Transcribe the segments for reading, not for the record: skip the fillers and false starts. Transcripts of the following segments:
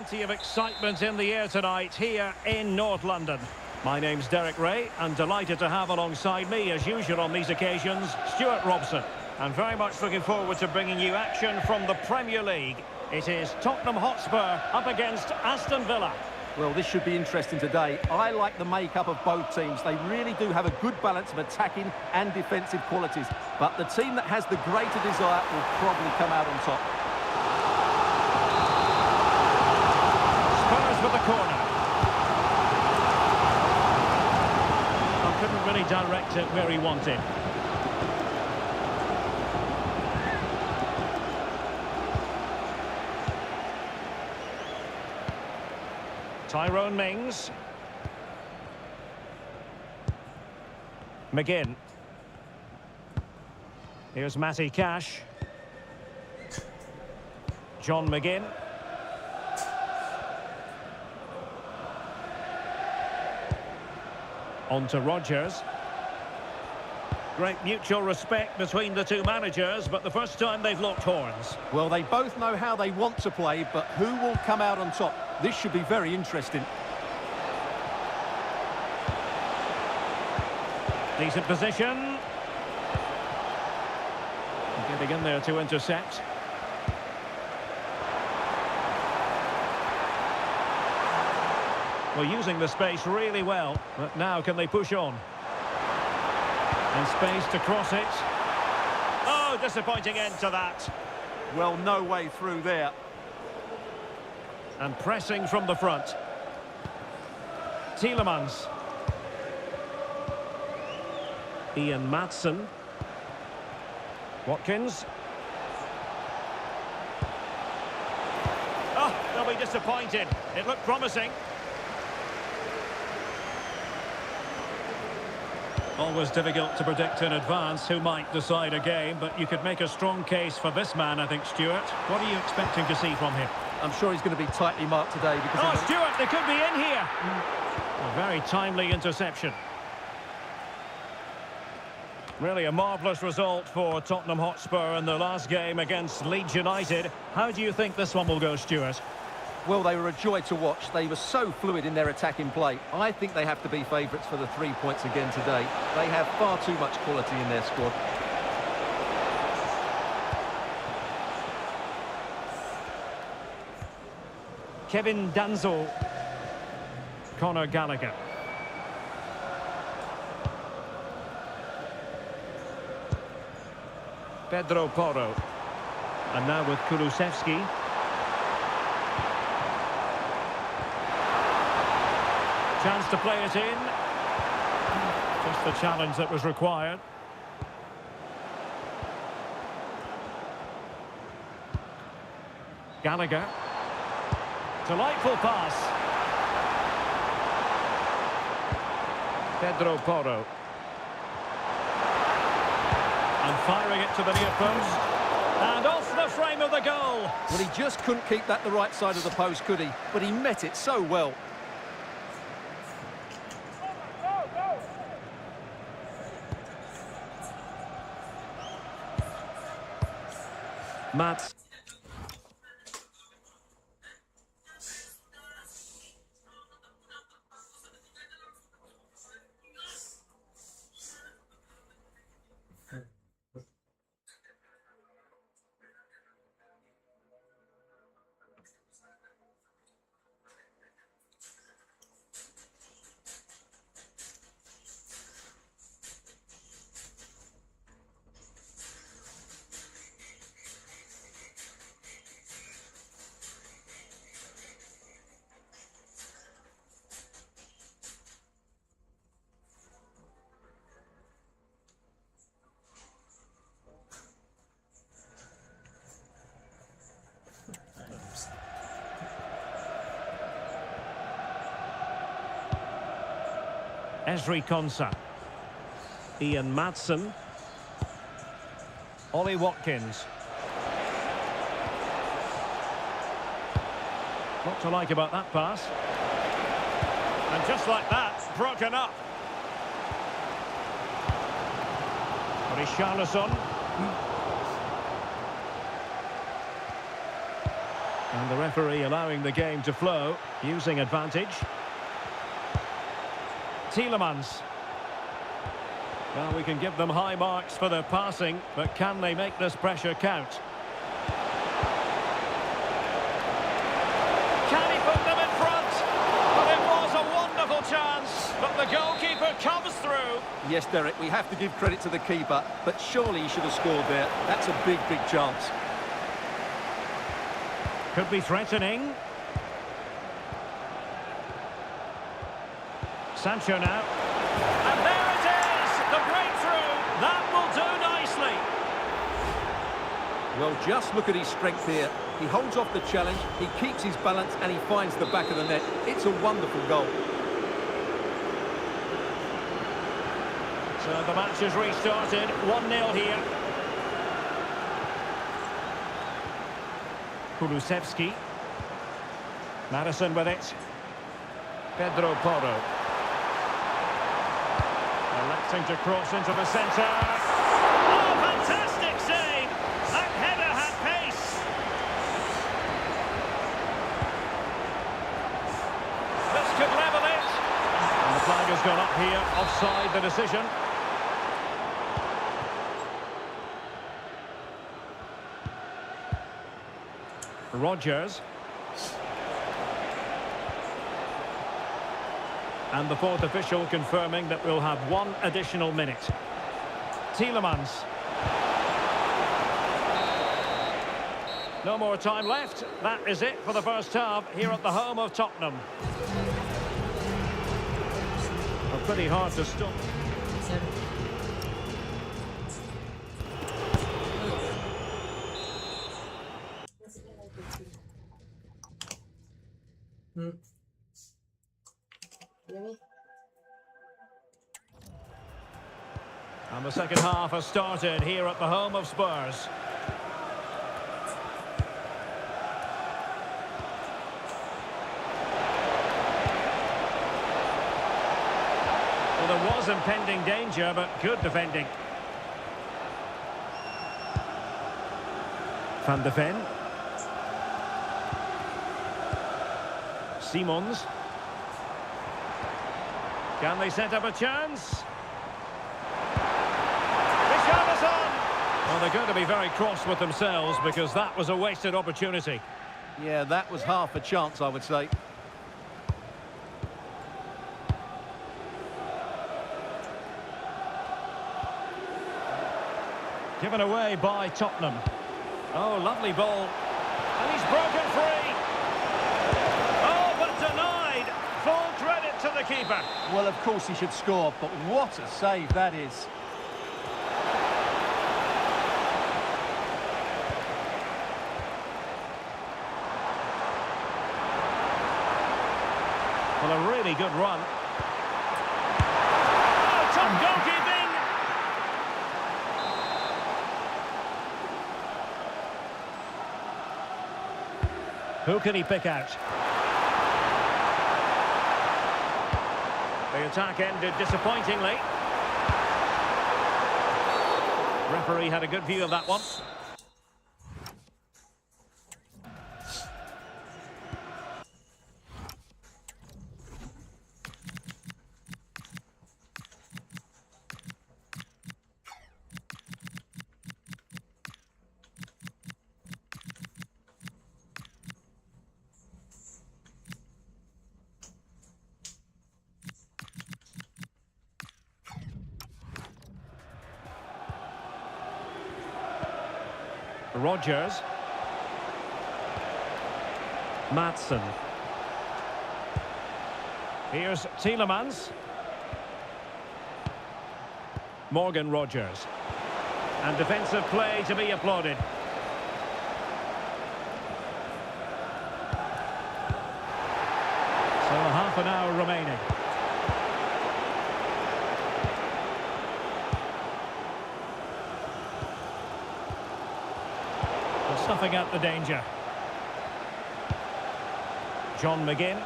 Plenty of excitement in the air tonight here in North London. My name's Derek Ray, and delighted to have alongside me, as usual on these occasions, Stuart Robson. And very much looking forward to bringing you action from the Premier League. It is Tottenham Hotspur up against Aston Villa. Well, this should be interesting today. I like the makeup of both teams. They really do have a good balance of attacking and defensive qualities. But the team that has the greater desire will probably come out on top. Spurs with the corner. I couldn't really direct it where he wanted. Tyrone Mings. McGinn. Here's Matty Cash. John McGinn. On to Rodgers. Great mutual respect between the two managers, but the first time they've locked horns. Well, they both know how they want to play, but who will come out on top? This should be very interesting. Decent position. Getting in there to intercept. Well, using the space really well, but now can they push on? And space to cross it. Oh, disappointing end to that. Well, no way through there. And pressing from the front. Tielemans. Ian Maatsen. Watkins. Oh, they'll be disappointed. It looked promising. Always difficult to predict in advance who might decide a game, but you could make a strong case for this man, I think, Stuart. What are you expecting to see from him? I'm sure he's going to be tightly marked today because... Oh, Stuart, they could be in here. A very timely interception. Really a marvellous result for Tottenham Hotspur in their last game against Leeds United. How do you think this one will go, Stuart? Well, they were a joy to watch. They were so fluid in their attacking play. I think they have to be favourites for the 3 points again today. They have far too much quality in their squad. Kevin Danzel. Conor Gallagher. Pedro Porro. And now with Kulusevski. Chance to play it in. Just the challenge that was required. Gallagher. Delightful pass. Pedro Porro. And firing it to the near post. And off the frame of the goal. Well, he just couldn't keep that the right side of the post, could he? But he met it so well. Mats. Ezri Konsa. Ian Maatsen. Ollie Watkins. What to like about that pass. And just like that, broken up. Richarlison. And the referee allowing the game to flow, using advantage. Tielemans. Well, we can give them high marks for their passing, but can they make this pressure count? Can he put them in front? But it was a wonderful chance, but the goalkeeper comes through. Yes, Derek, we have to give credit to the keeper, but surely he should have scored there. That's a big, big chance. Could be threatening. Sancho now. And there it is! The breakthrough! That will do nicely. Well, just look at his strength here. He holds off the challenge, he keeps his balance, and he finds the back of the net. It's a wonderful goal. So the match has restarted. 1-0 here. Kulusevski. Madison with it. Pedro Porro. Electing to cross into the centre. Oh, fantastic save! That header had pace. This could level it. And the flag has gone up here. Offside the decision. Rodgers. And the fourth official confirming that we'll have one additional minute. Tielemans. No more time left. That is it for the first half here at the home of Tottenham. Well, pretty hard to stop. And the second half has started here at the home of Spurs. Well, there was impending danger, but good defending. Van de Ven. Simons. Can they set up a chance? Well, they're going to be very cross with themselves because that was a wasted opportunity. Yeah, that was half a chance, I would say. Given away by Tottenham. Oh, lovely ball. And he's broken free. Oh, but denied. Full credit to the keeper. Well, of course he should score, but what a save that is. Well, a really good run. Oh, top goalkeeping! Who can he pick out? The attack ended disappointingly. Referee had a good view of that one. Rodgers. Madsen. Here's Tielemans. Morgan Rodgers. And defensive play to be applauded. So half an hour remaining. Snuffing out the danger. John McGinn.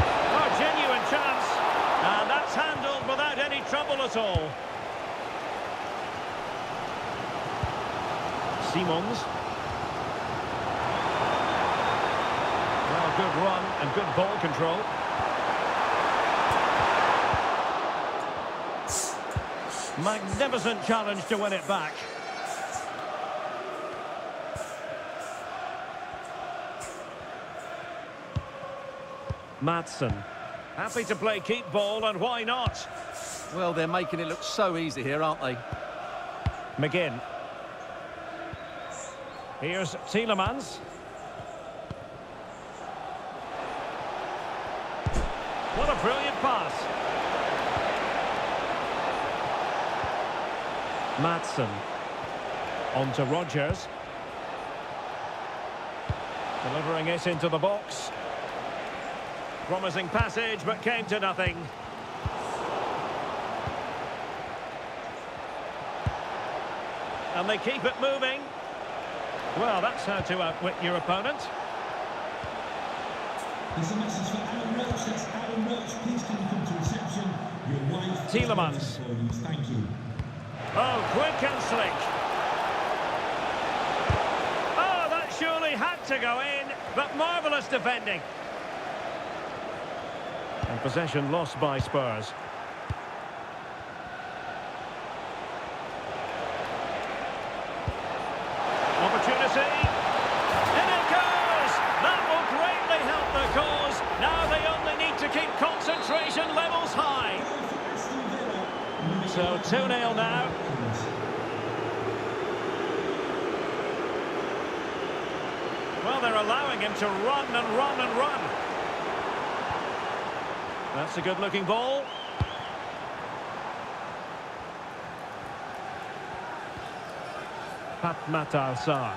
Oh, genuine chance. And that's handled without any trouble at all. Simons. good run and good ball control. Magnificent challenge to win it back. Madsen. Happy to play keep ball, and why not? Well, they're making it look so easy here, aren't they? McGinn. Here's Tielemans. What a brilliant pass. Madsen. On to Rodgers. Delivering it into the box. Promising passage, but came to nothing. And they keep it moving. Well, that's how to outwit your opponent. There's a message for Alan Roach. That's Alan Roach. Please can you come to reception? Your wife... Tielemans. Thank you. Oh, quick and slick. Oh, that surely had to go in, but marvellous defending. And possession lost by Spurs. Opportunity. In it goes! That will greatly help the cause. Now they only need to keep concentration levels high. So 2-0 now. Well, they're allowing him to run and run and run. That's a good-looking ball. Pat Matar.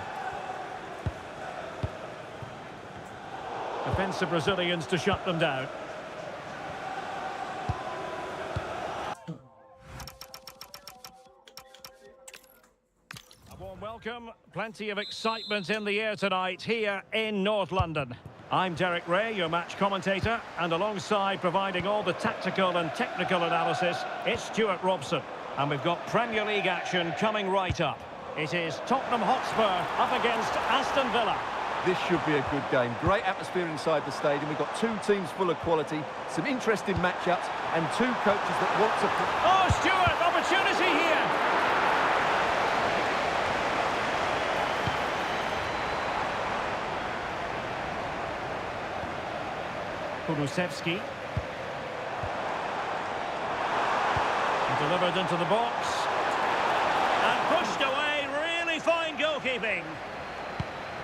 Defensive Brazilians to shut them down. A warm welcome. Plenty of excitement in the air tonight here in North London. I'm Derek Ray, your match commentator, and alongside providing all the tactical and technical analysis, it's Stuart Robson. And we've got Premier League action coming right up. It is Tottenham Hotspur up against Aston Villa. This should be a good game. Great atmosphere inside the stadium. We've got two teams full of quality, some interesting matchups, and two coaches that want to... Oh, Stuart, opportunity here! Kulusevski. Delivered into the box. And pushed away, really fine goalkeeping.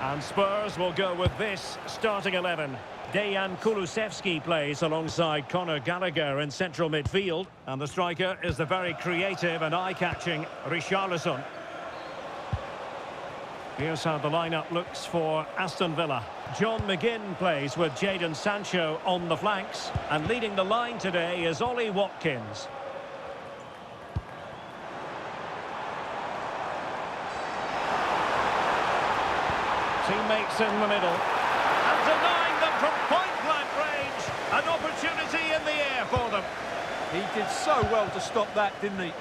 And Spurs will go with this starting 11. Dejan Kulusevski plays alongside Conor Gallagher in central midfield. And the striker is the very creative and eye-catching Richarlison. Here's how the lineup looks for Aston Villa. John McGinn plays with Jadon Sancho on the flanks. And leading the line today is Ollie Watkins. Teammates in the middle. And denying them from point-blank range. An opportunity in the air for them. He did so well to stop that, didn't he?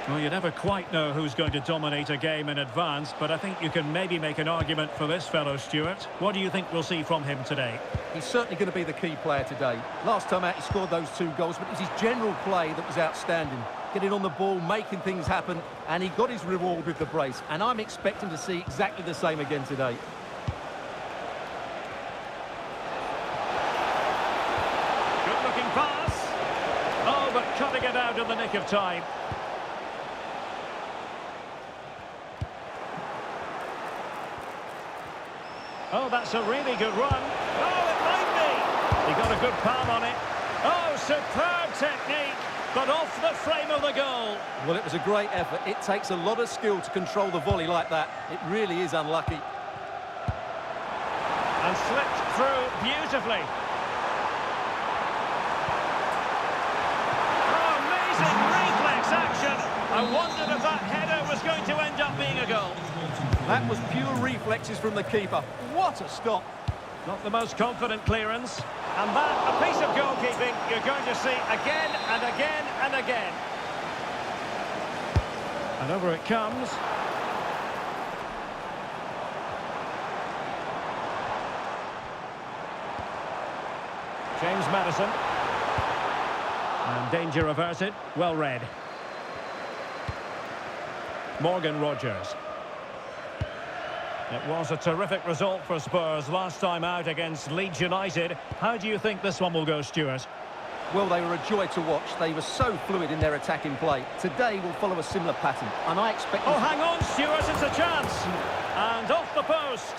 Well, you never quite know who's going to dominate a game in advance, but I think you can maybe make an argument for this fellow, Stuart. What do you think we'll see from him today? He's certainly going to be the key player today. Last time out he scored those 2 goals, but it was his general play that was outstanding. Getting on the ball, making things happen, and he got his reward with the brace. And I'm expecting to see exactly the same again today. Good-looking pass. Oh, but cutting it out in the nick of time. Oh, that's a really good run. Oh, it might be. He got a good palm on it. Oh, superb technique, but off the frame of the goal. Well, it was a great effort. It takes a lot of skill to control the volley like that. It really is unlucky. And slipped through beautifully. Oh, amazing reflex action. I wondered if that header was going to end up being a goal. That was pure reflexes from the keeper. What a stop. Not the most confident clearance. And that, a piece of goalkeeping you're going to see again and again and again. And over it comes. James Maddison. And danger averted. Well read. Morgan Rogers. It was a terrific result for Spurs last time out against Leeds United. How do you think this one will go, Stuart? Well, they were a joy to watch. They were so fluid in their attacking play. Today will follow a similar pattern, and I expect... Oh, hang on, Stuart, it's a chance. And off the post.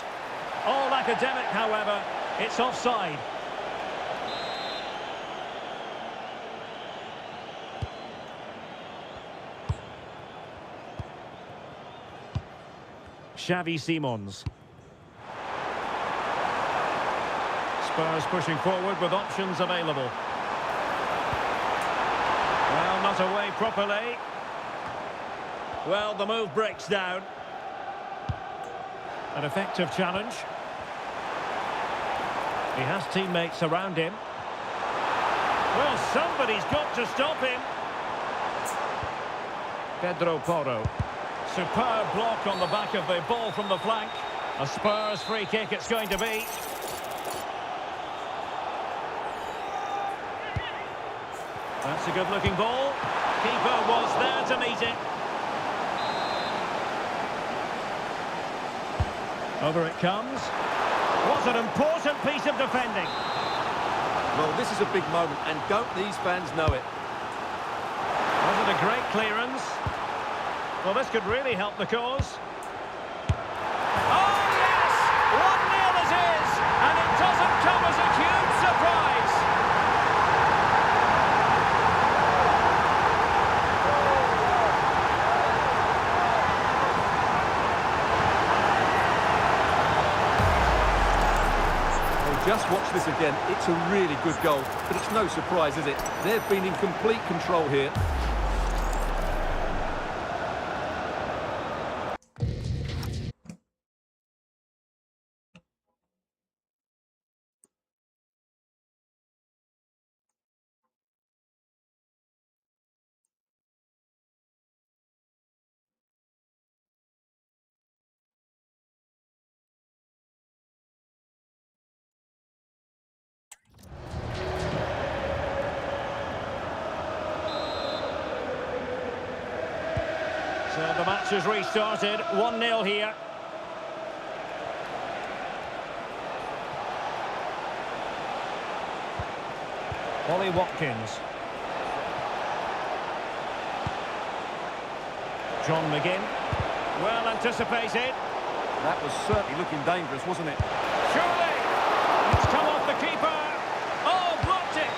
All academic, however, it's offside. Xavi Simons. Spurs pushing forward with options available. Well, not away properly. Well, the move breaks down. An effective challenge. He has teammates around him. Well, somebody's got to stop him. Pedro Porro. Superb block on the back of the ball from the flank. A Spurs free kick it's going to be. That's a good-looking ball. Keeper was there to meet it. Over it comes. What an important piece of defending. Well, this is a big moment, and don't these fans know it? Was it a great clearance? Well, this could really help the cause. Oh, yes! 1-0 it is! And it doesn't come as a huge surprise. Well, just watch this again. It's a really good goal, but it's no surprise, is it? They've been in complete control here. So the match has restarted, 1-0 here. Ollie Watkins. John McGinn. Well anticipated. That was certainly looking dangerous, wasn't it? Surely! It's come off the keeper. Oh, blocked it!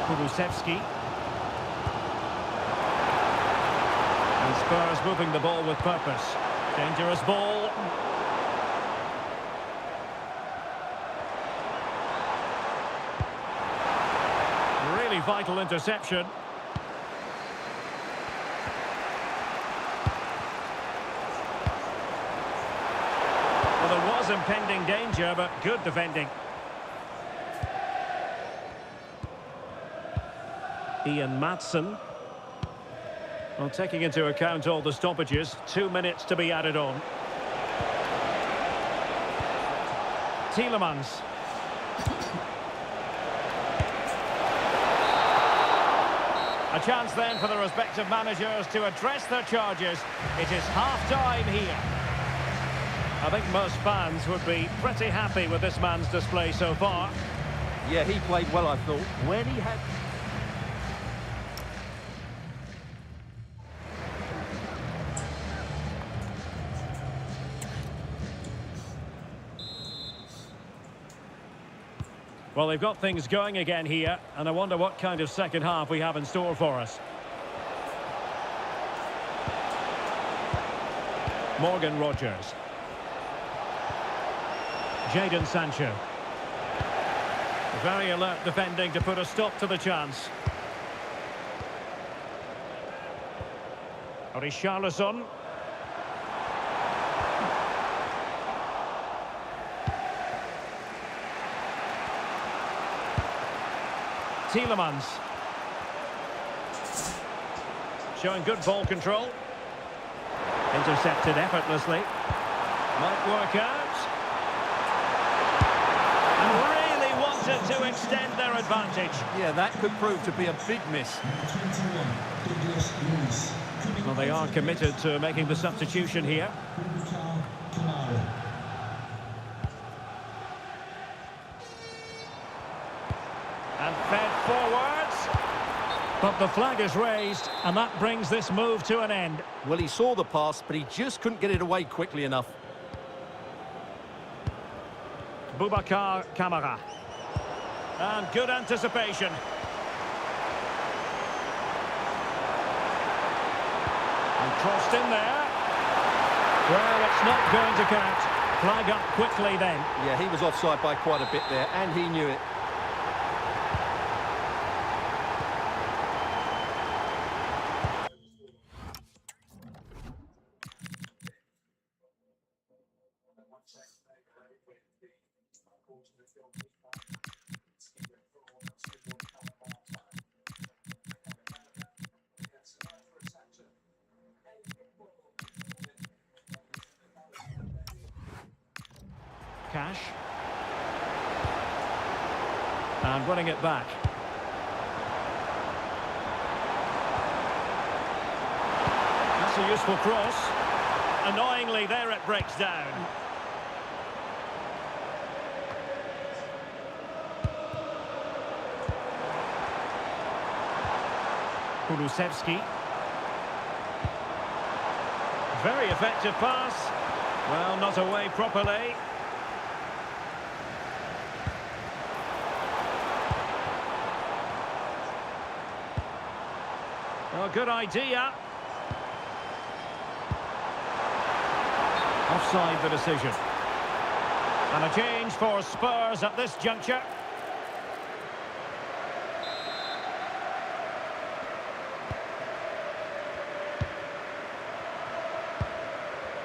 Kulusevski. And Spurs moving the ball with purpose. Dangerous ball. Really vital interception. Well, there was impending danger, but good defending. Ian Maatsen. Well, taking into account all the stoppages, 2 minutes to be added on. Tielemans. A chance then for the respective managers to address their charges. It is half-time here. I think most fans would be pretty happy with this man's display so far. Yeah, he played well, I thought. When he had... Well, they've got things going again here, and I wonder what kind of second half we have in store for us. Morgan Rogers. Jadon Sancho. Very alert defending to put a stop to the chance. Richarlison. Tielemans. Showing good ball control. Intercepted effortlessly. Might work out. And really wanted to extend their advantage. Yeah, that could prove to be a big miss. Well, they are committed to making the substitution here. And fed forwards. But the flag is raised, and that brings this move to an end. Well, he saw the pass, but he just couldn't get it away quickly enough. Boubacar Kamara. And good anticipation. And crossed in there. Well, it's not going to count. Flag up quickly then. Yeah, he was offside by quite a bit there, and he knew it. Cash. And running it back. That's a useful cross. Annoyingly, there it breaks down. Kulusevski. Very effective pass. Well, not away properly. Well, good idea. Offside the decision. And a change for Spurs at this juncture.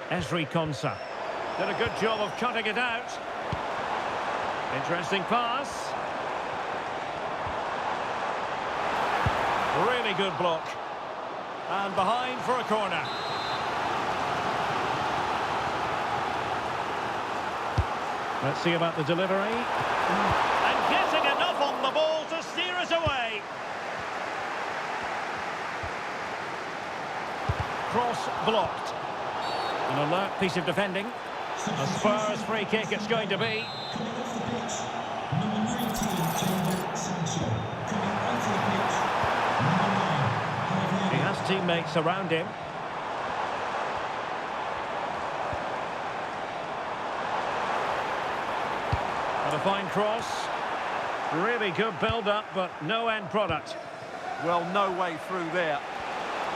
Ezri Konsa did a good job of cutting it out. Interesting pass. Really good block. And behind for a corner. Let's see about the delivery. And getting enough on the ball to steer it away. Cross blocked. An alert piece of defending. A Spurs free kick it's going to be. Coming off the pitch, number 19, Sancho. Coming onto the pitch, number 9. He has teammates around him. And a fine cross. Really good build-up, but no end product. Well, no way through there.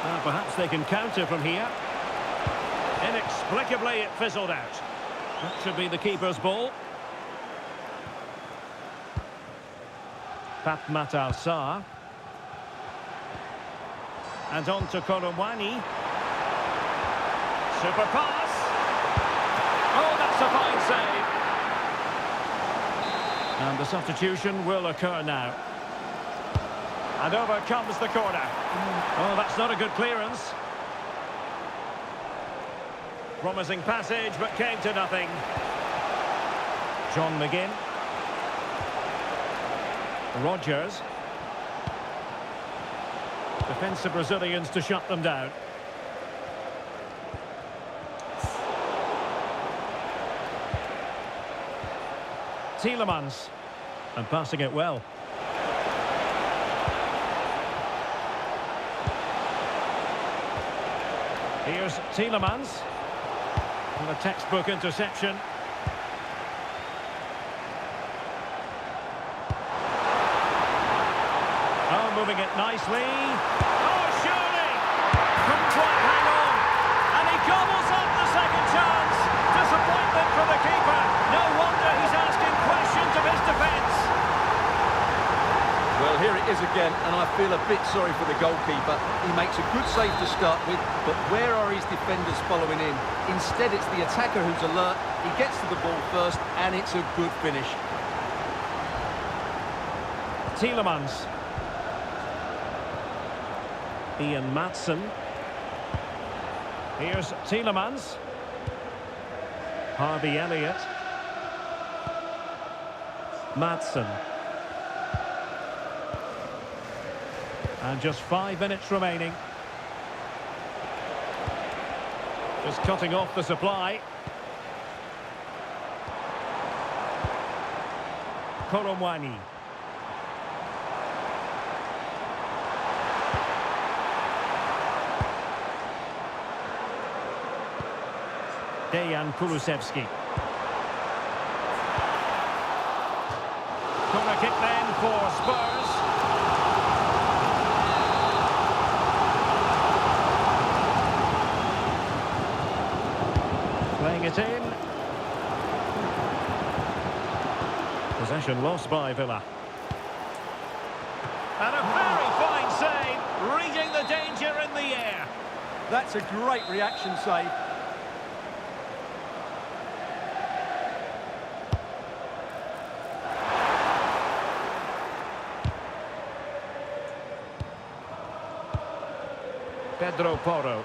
And perhaps they can counter from here. Inexplicably, it fizzled out. That should be the keeper's ball. Pape Matar Sarr. And on to Kolomwani. Super pass. Oh, that's a fine save. And the substitution will occur now. And over comes the corner. Oh, that's not a good clearance. Promising passage, but came to nothing. John McGinn. Rodgers. Defensive Brazilians to shut them down. Tielemans. And passing it well. Here's Tielemans. And a textbook interception. Oh, moving it nicely. Oh, surely! Couldn't quite hang on. And he gobbles up the second chance. Disappointment for the keeper. No wonder he's asking questions of his defence. Well, here it is again, and I feel a bit sorry for the goalkeeper. He makes a good save to start with, but where are his defenders following in? Instead, it's the attacker who's alert. He gets to the ball first, and it's a good finish. Tielemans. Ian Maatsen. Here's Tielemans. Harvey Elliott. Madsen. And just 5 minutes remaining. Just cutting off the supply. Koromwani. Dejan Kulusevski. Corner kick then for Spurs. Playing it in. Possession lost by Villa. And a very fine save, reading the danger in the air. That's a great reaction save. Pedro Porro.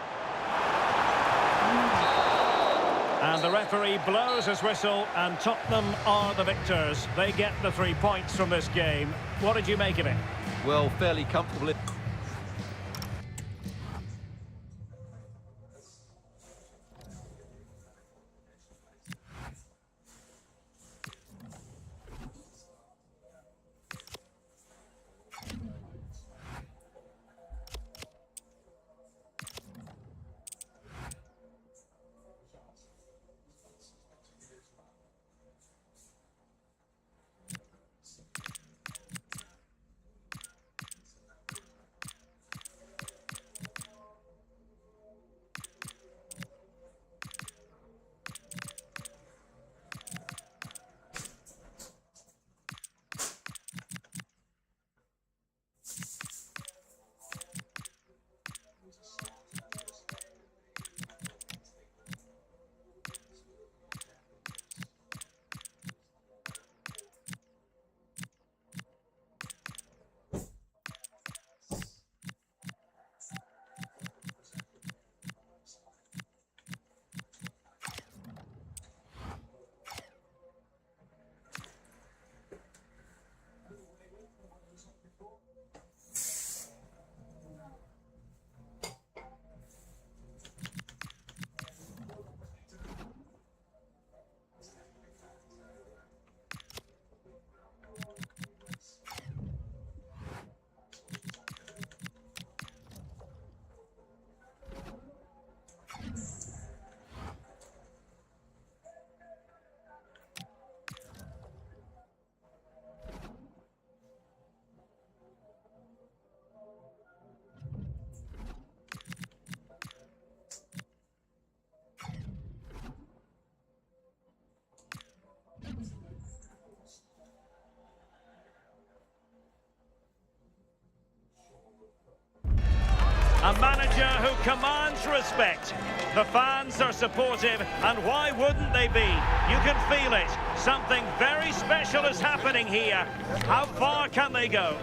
And the referee blows his whistle, and Tottenham are the victors. They get the 3 points from this game. What did you make of it? Well, fairly comfortable. A manager who commands respect. The fans are supportive, and why wouldn't they be? You can feel it. Something very special is happening here. How far can they go?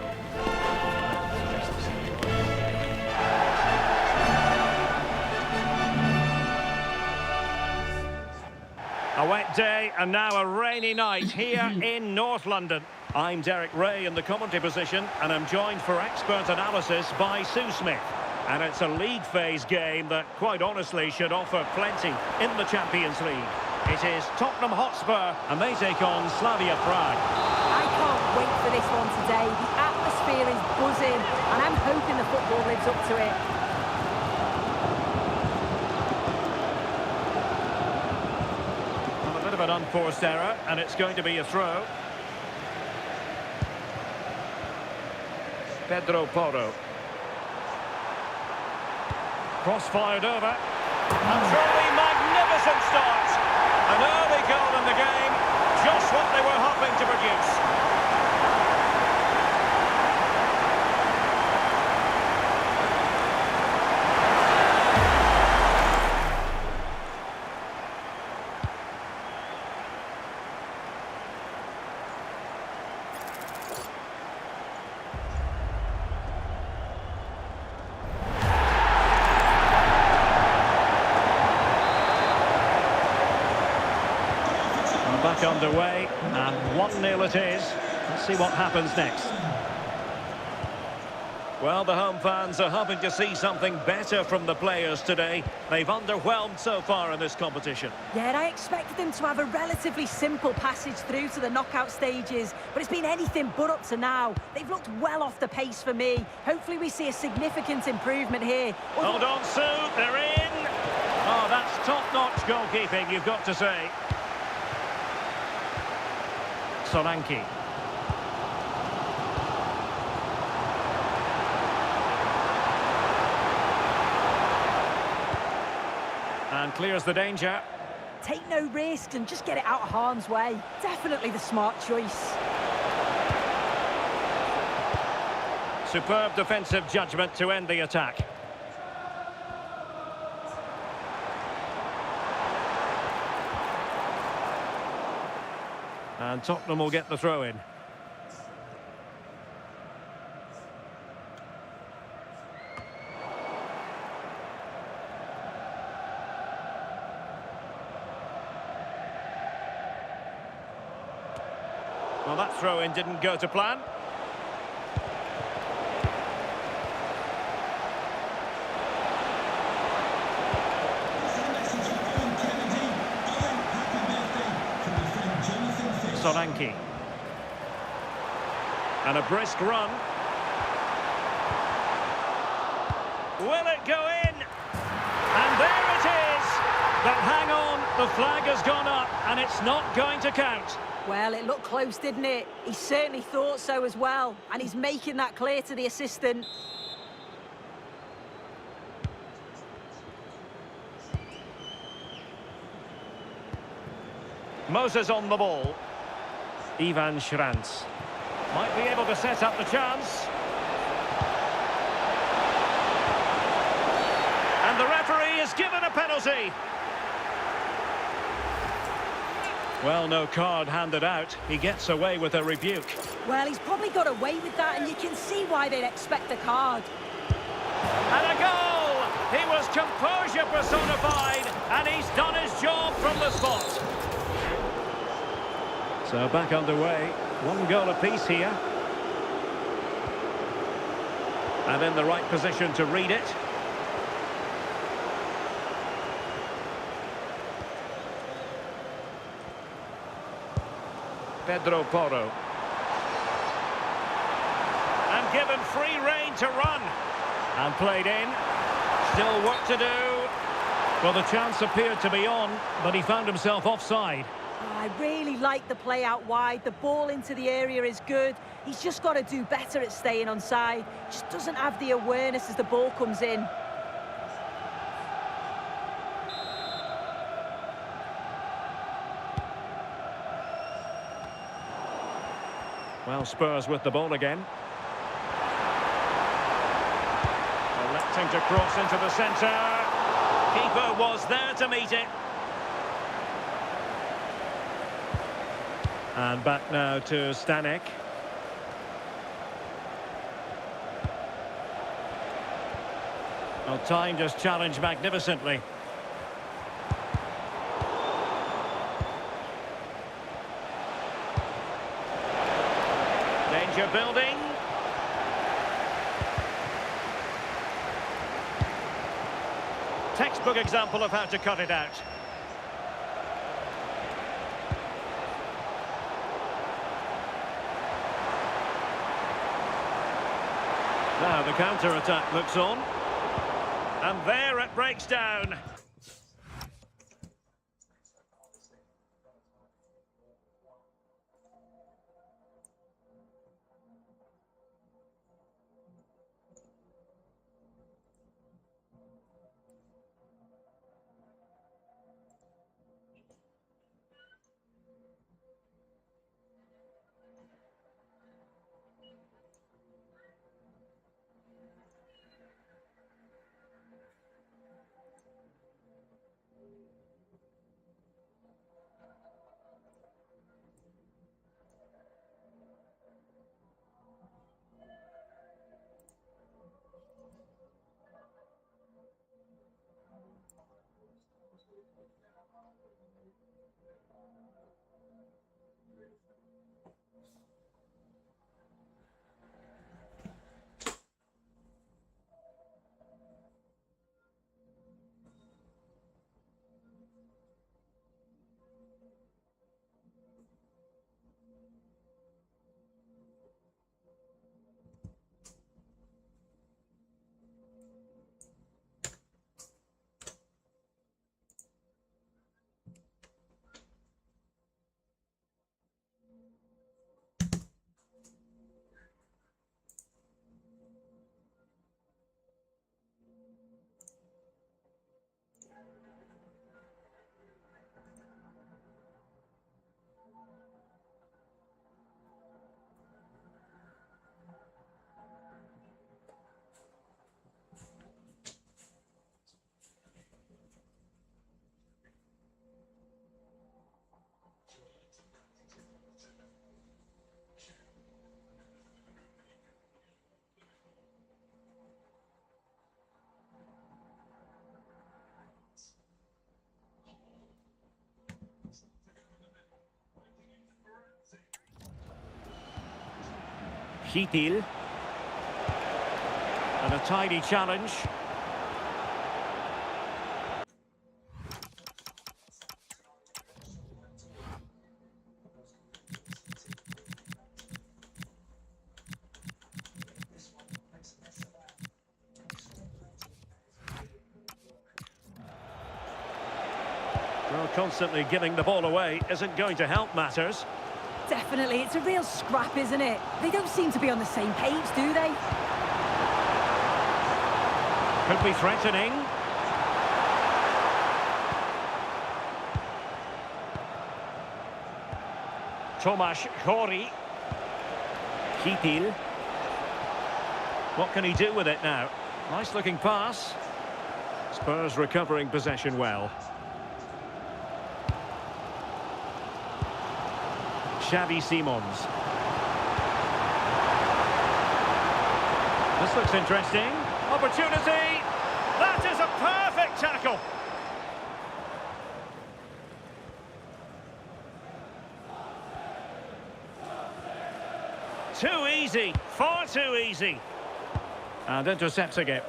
A wet day and now a rainy night here in North London. I'm Derek Ray in the commentary position, and I'm joined for expert analysis by Sue Smith. And it's a league phase game that, quite honestly, should offer plenty in the Champions League. It is Tottenham Hotspur, and they take on Slavia Prague. I can't wait for this one today. The atmosphere is buzzing, and I'm hoping the football lives up to it. Well, a bit of an unforced error, and it's going to be a throw. Pedro Porro. Cross fired over. And truly magnificent start. An early goal in the game. Just what they were hoping to produce. back underway, and 1-0 it is. Let's see what happens next. Well, the home fans are hoping to see something better from the players today. They've underwhelmed so far in this competition. Yeah, and I expected them to have a relatively simple passage through to the knockout stages, but it's been anything but up to now. They've looked well off the pace for me. Hopefully we see a significant improvement here. Hold on, Sue, they're in! Oh, that's top-notch goalkeeping, you've got to say. Solanke. And clears the danger. Take no risks and just get it out of harm's way. Definitely the smart choice. Superb defensive judgment to end the attack. And Tottenham will get the throw in. Well, that throw-in didn't go to plan. Solanke. And a brisk run. Will it go in? And there it is! But hang on, the flag has gone up and it's not going to count. Well, it looked close, didn't it? He certainly thought so as well. And he's making that clear to the assistant. Moses on the ball. Ivan Schranz. Might be able to set up the chance. And the referee is given a penalty. Well, no card handed out. He gets away with a rebuke. Well, he's probably got away with that, and you can see why they'd expect a card. And a goal! He was composure personified, and he's done his job from the spot. So back underway. 1 goal apiece here. And in the right position to read it. Pedro Porro. And given free rein to run. And played in. Still work to do. Well, the chance appeared to be on, but he found himself offside. I really like the play out wide. The ball into the area is good. He's just got to do better at staying onside. Just doesn't have the awareness as the ball comes in. Well, Spurs with the ball again. Electing to cross into the centre. Keeper was there to meet it. And back now to Stanek. Well, time just challenged magnificently. Danger building. Textbook example of how to cut it out. Now the counter-attack looks on. And there it breaks down. Hitil. And a tidy challenge. Well, constantly giving the ball away isn't going to help matters. Definitely, it's a real scrap, isn't it? They don't seem to be on the same page, do they? Could be threatening. Tomasz Chori. Hitil. What can he do with it now? Nice looking pass. Spurs recovering possession well. Xavi Simons. This looks interesting. Opportunity. That is a perfect tackle. Too easy. Far too easy. And intercepting it.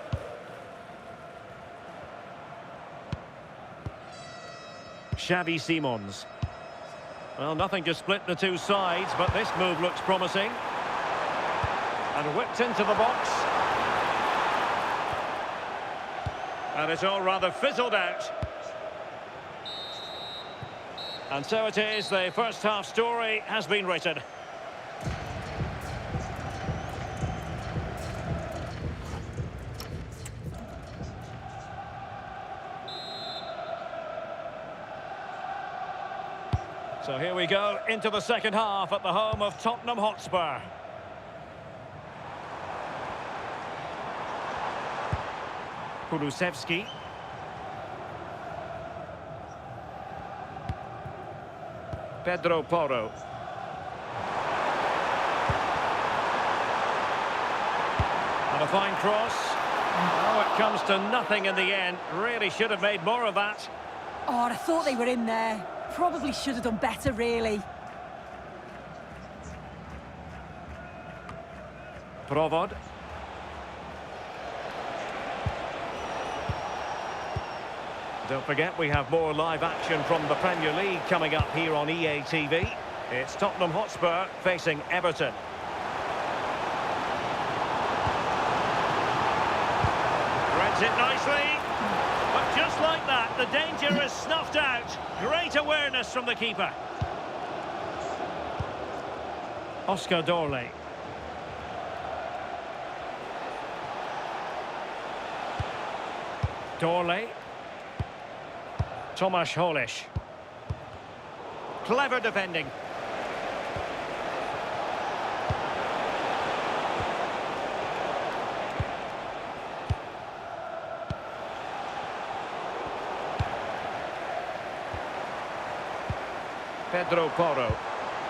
Xavi Simons. Well, nothing to split the two sides, but this move looks promising. And whipped into the box. And it's all rather fizzled out. And so it is, the first half story has been written. So here we go into the second half at the home of Tottenham Hotspur. Kulusevski. Pedro Porro. And a fine cross. Oh, it comes to nothing in the end. Really should have made more of that. Oh, I thought they were in there. Probably should have done better, really. Provod. Don't forget, we have more live action from the Premier League coming up here on EA TV. It's Tottenham Hotspur facing Everton. Threads it nicely. But just like that, the danger is snuffed out. Great awareness from the keeper. Oscar Dorley. Dorley. Tomasz Holish. Clever defending. Pedro Porro.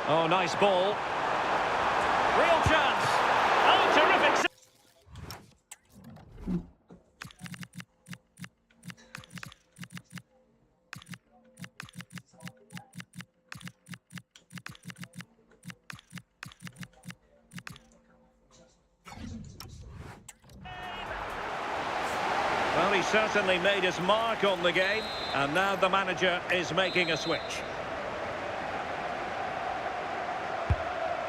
Oh, nice ball. Real chance. Oh, terrific. Well, he certainly made his mark on the game, and now the manager is making a switch.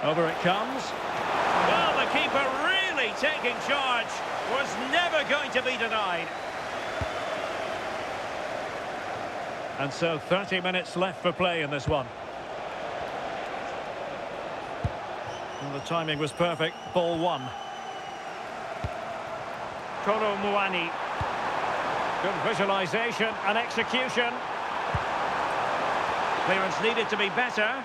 Over it comes. Well, the keeper really taking charge. Was never going to be denied. And so 30 minutes left for play in this one. And the timing was perfect. Ball one. Kolo Muani. Good visualisation and execution. Clearance needed to be better.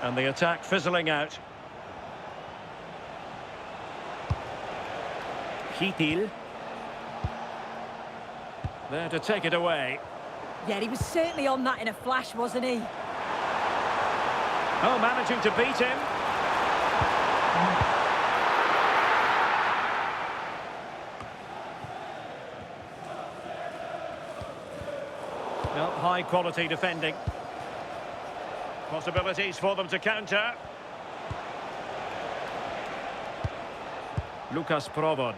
And the attack fizzling out. Hitil. There to take it away. Yeah, he was certainly on that in a flash, wasn't he? Oh, managing to beat him. Well, high quality defending. Possibilities for them to counter. Lucas Provod.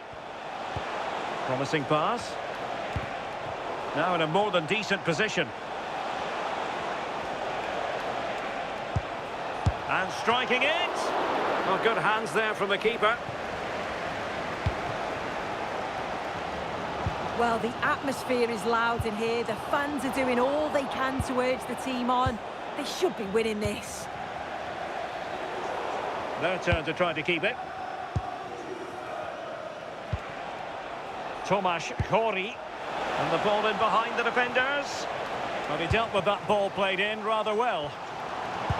Promising pass. Now in a more than decent position. And striking it. Well, good hands there from the keeper. Well, the atmosphere is loud in here. The fans are doing all they can to urge the team on. They should be winning this. Their turn to try to keep it. Tomasz Chori. And the ball in behind the defenders. But he dealt with that ball played in rather well.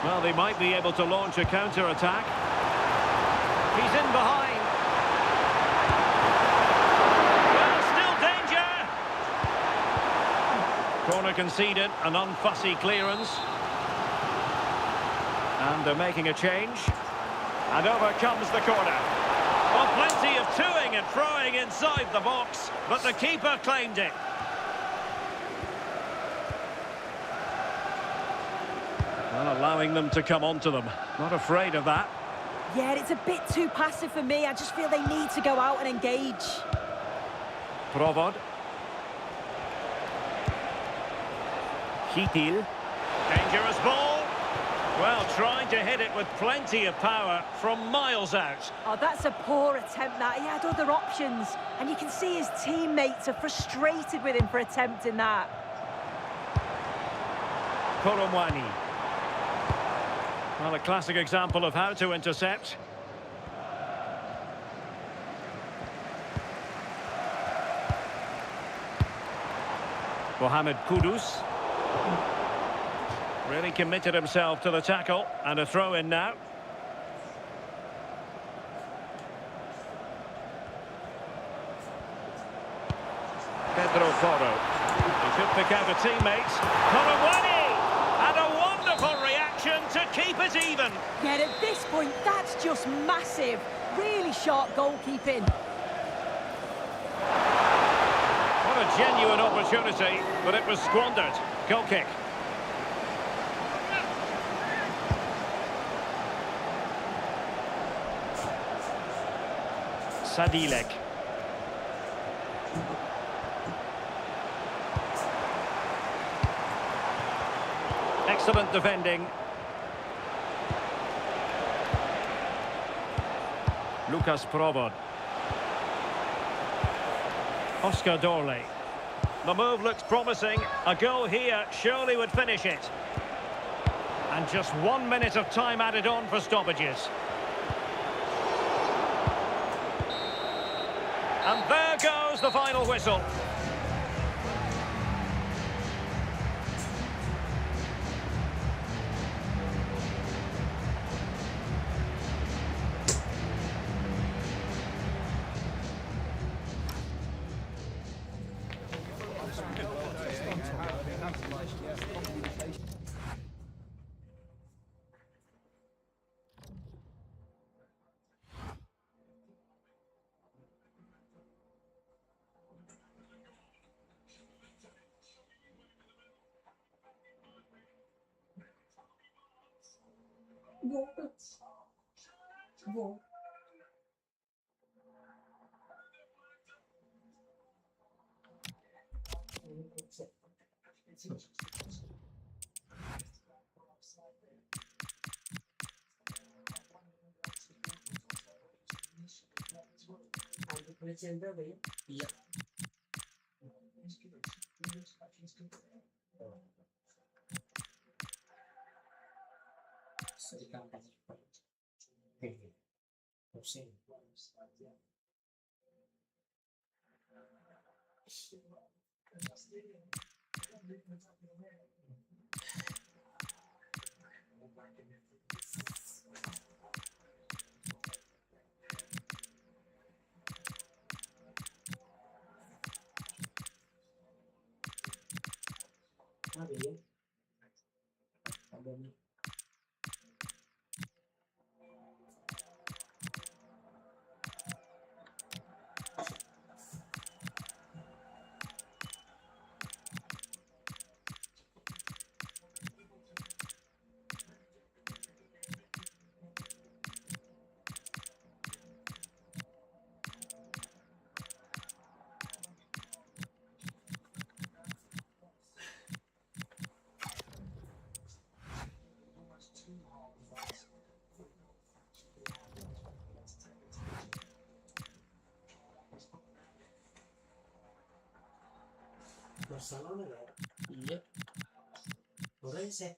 Well, they might be able to launch a counter-attack. He's in behind. Well, still danger. Corner conceded, an unfussy clearance. And they're making a change. And over comes the corner. Well, plenty of toing and throwing inside the box, but the keeper claimed it. Well, allowing them to come onto them. Not afraid of that. Yeah, it's a bit too passive for me. I just feel they need to go out and engage. Provod. Hitil. Dangerous ball. Well, trying to hit it with plenty of power from miles out. Oh, that's a poor attempt, that. He had other options. And you can see his teammates are frustrated with him for attempting that. Koromwani. Well, a classic example of how to intercept. Mohamed Kudus. Really committed himself to the tackle, and a throw-in now. Pedro Porro. He could pick out a teammate. Koromwani! And a wonderful reaction to keep it even. Yet at this point, that's just massive. Really sharp goalkeeping. What a genuine opportunity, but it was squandered. Goal kick. Sadilek. Excellent defending. Lucas Provod. Oscar Dorley. The move looks promising. A goal here surely would finish it. And just 1 minute of time added on for stoppages. And there goes the final whistle. Iya. Sedikit pusing. Ada ya? Ada nih. Barcelona ya. Iya. Lorenzo.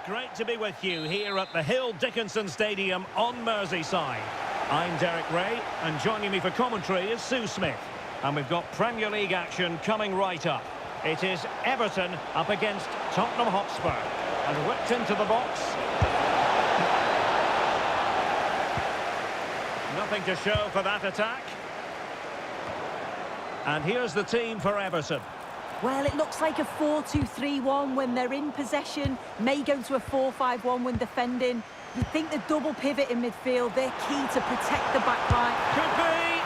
Great to be with you here at the Hill Dickinson Stadium on Merseyside. I'm Derek Ray, and joining me for commentary is Sue Smith. And we've got Premier League action coming right up. It is Everton up against Tottenham Hotspur. And whipped into the box. Nothing to show for that attack. And here's the team for Everton. Well, it looks like a 4-2-3-1 when they're in possession, may go to a 4-5-1 when defending. You'd think the double pivot in midfield, they're key to protect the back line. Could be!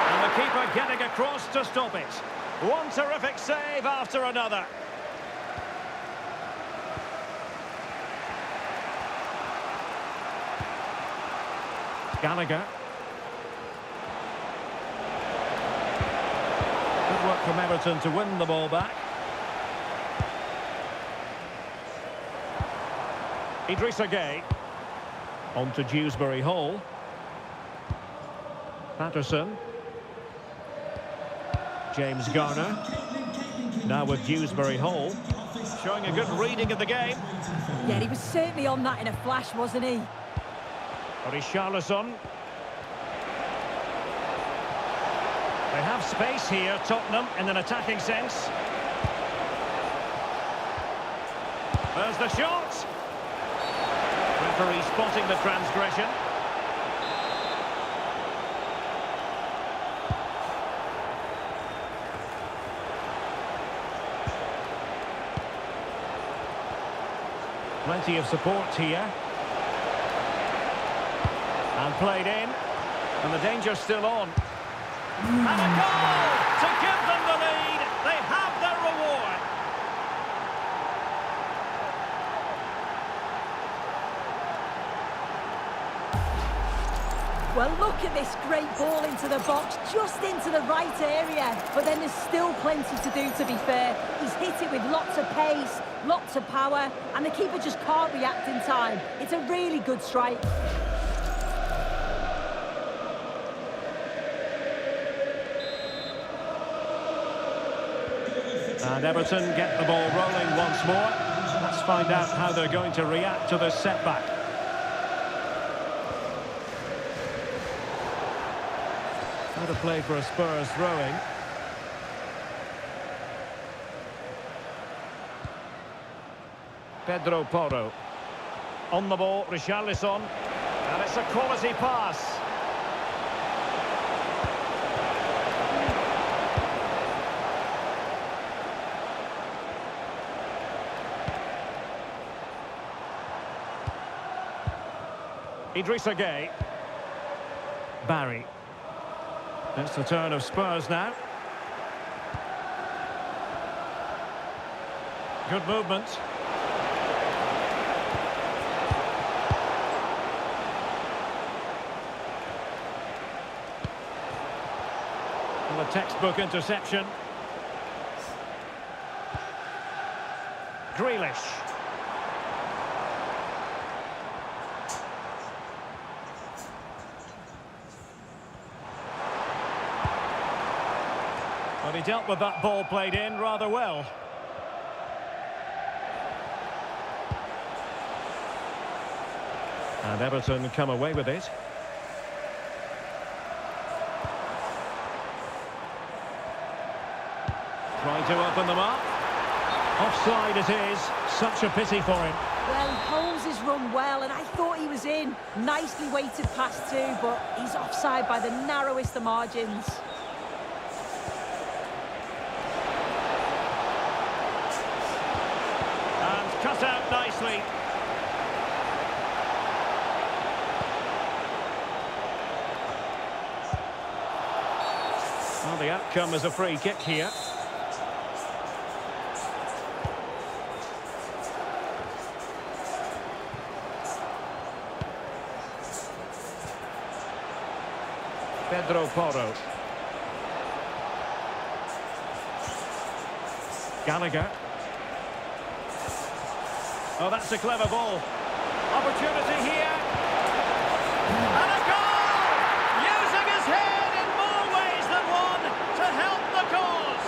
And the keeper getting across to stop it. One terrific save after another. Gallagher. Good work from Everton to win the ball back. Idrissa Gueye. On to Dewsbury Hall. Patterson. James Garner. Now with Dewsbury Hall. Showing a good reading of the game. Yeah, he was certainly on that in a flash, wasn't he? Richarlison. They have space here, Tottenham, in an attacking sense. There's the shot. Referee spotting the transgression. Plenty of support here. And played in. And the danger's still on. And a goal to give them the lead. They have their reward. Well, look at this great ball into the box, just into the right area. But then there's still plenty to do, to be fair. He's hit it with lots of pace, lots of power, and the keeper just can't react in time. It's a really good strike. And Everton get the ball rolling once more. Let's find out how they're going to react to this setback. How to play for a Spurs throw-in. Pedro Porro. On the ball, Richarlison. And it's a quality pass. Idrissa Gueye. Barry. It's the turn of Spurs now. Good movement. And a textbook interception. Grealish. But he dealt with that ball played in rather well. And Everton come away with it. Trying to open them up. Offside it is. Such a pity for him. Well, Holmes has run well, and I thought he was in. Nicely weighted pass too, but he's offside by the narrowest of margins. And cut out nicely. Well, the outcome is a free kick here. Pedro Porro. Gallagher. Oh, that's a clever ball. Opportunity here. And a goal! Using his head in more ways than one to help the cause.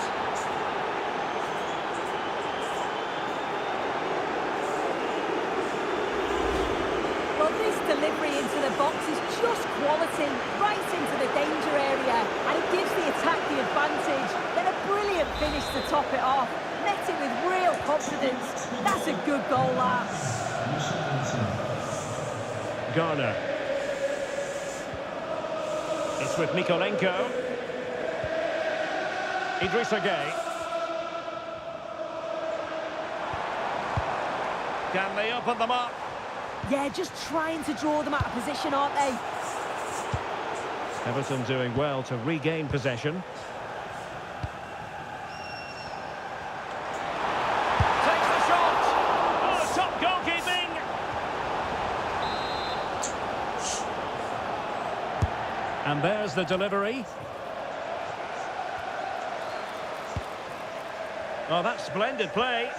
Well, this delivery into the box is just quality, right into the danger area, and it gives the attack the advantage. Then a brilliant finish to top it off. Met it with real confidence. That's a good goal, that. Garner. It's with Mikolenko. Idrissa Gueye. Can they open them up? Yeah, just trying to draw them out of position, aren't they? Everton doing well to regain possession. Takes the shot! Oh, top goalkeeping! And there's the delivery. Oh, that's splendid play.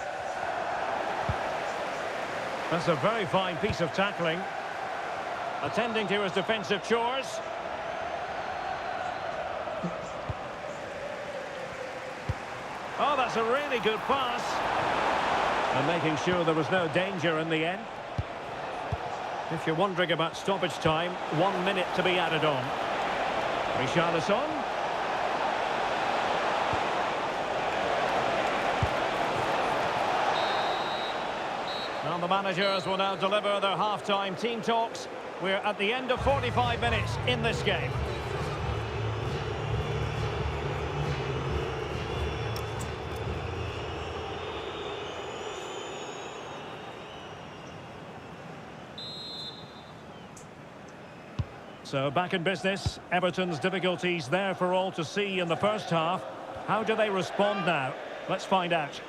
That's a very fine piece of tackling. Attending to his defensive chores. Oh, that's a really good pass. And making sure there was no danger in the end. If you're wondering about stoppage time, 1 minute to be added on. Richarlison. And the managers will now deliver their half-time team talks. We're at the end of 45 minutes in this game. So back in business, Everton's difficulties there for all to see in the first half. How do they respond now? Let's find out.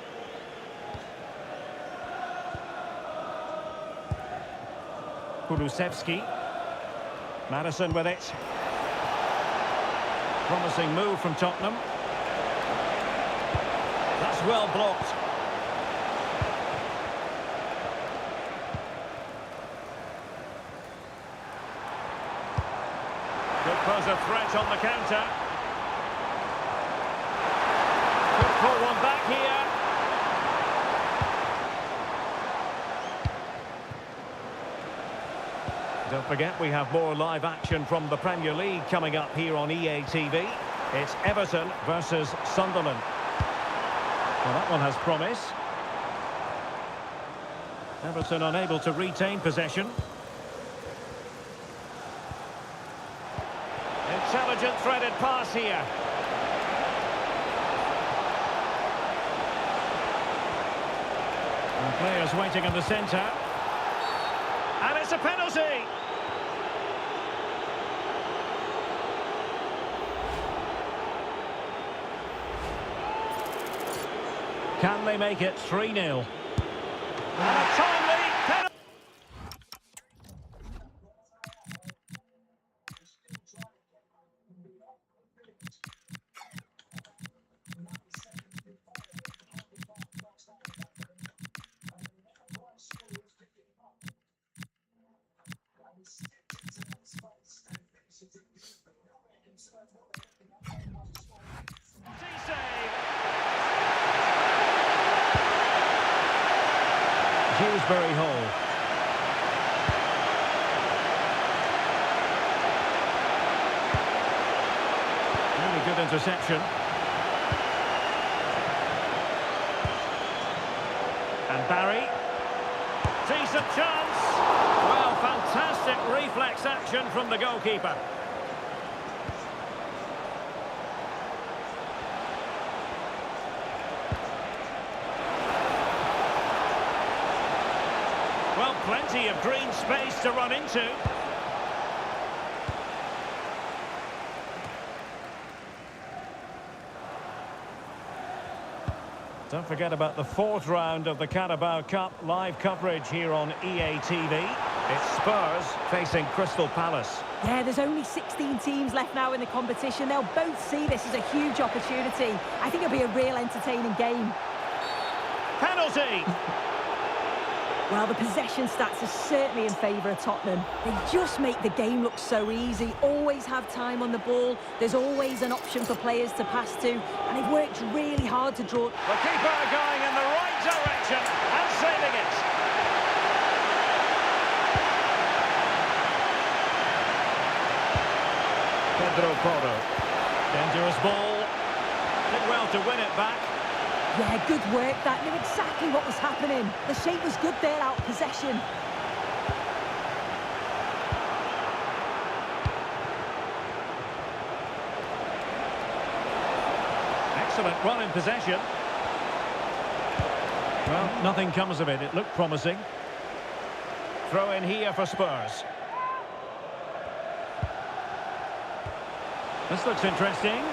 Kulusevski. Madison with it. Promising move from Tottenham. That's well blocked. Could pose a threat on the counter. Could pull one back here. Don't forget, we have more live action from the Premier League coming up here on EA TV. It's Everton versus Sunderland. Well, that one has promise. Everton unable to retain possession. Intelligent threaded pass here. And players waiting in the centre. And it's a penalty! Can they make it 3-0? And a timely penalty! Dewsbury Hall. Really good interception. And Barry. Decent chance. Well, fantastic reflex action from the goalkeeper. Well, plenty of green space to run into. Don't forget about the fourth round of the Carabao Cup live coverage here on EA TV. It's Spurs facing Crystal Palace. Yeah, there's only 16 teams left now in the competition. They'll both see this as a huge opportunity. I think it'll be a real entertaining game. Penalty! Well, the possession stats are certainly in favour of Tottenham. They just make the game look so easy, always have time on the ball. There's always an option for players to pass to, and they've worked really hard to draw. The keeper going in the right direction and saving it. Pedro Porro. Dangerous ball. Did well to win it back. Yeah, good work. That knew exactly what was happening. The shape was good there, out of possession. Excellent run in possession. Well, nothing comes of it. It looked promising. Throw in here for Spurs. This looks interesting.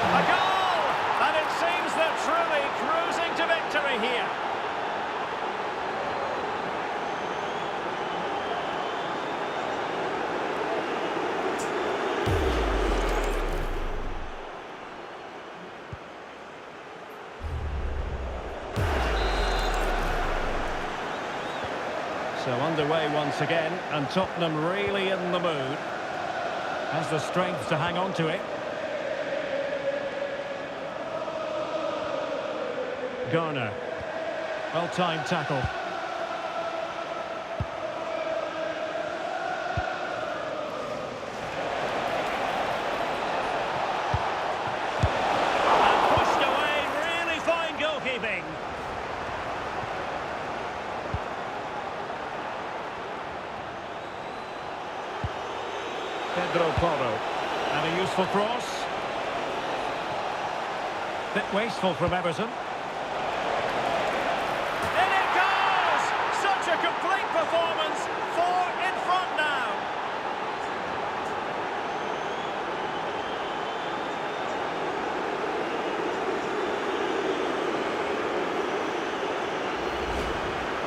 A goal! And it seems they're truly cruising to victory here. So underway once again, and Tottenham really in the mood. Has the strength to hang on to it. Garner. Well-timed tackle. And pushed away, really fine goalkeeping. Pedro Porro. And a useful cross. Bit wasteful from Everton. A complete performance, 4 in front now.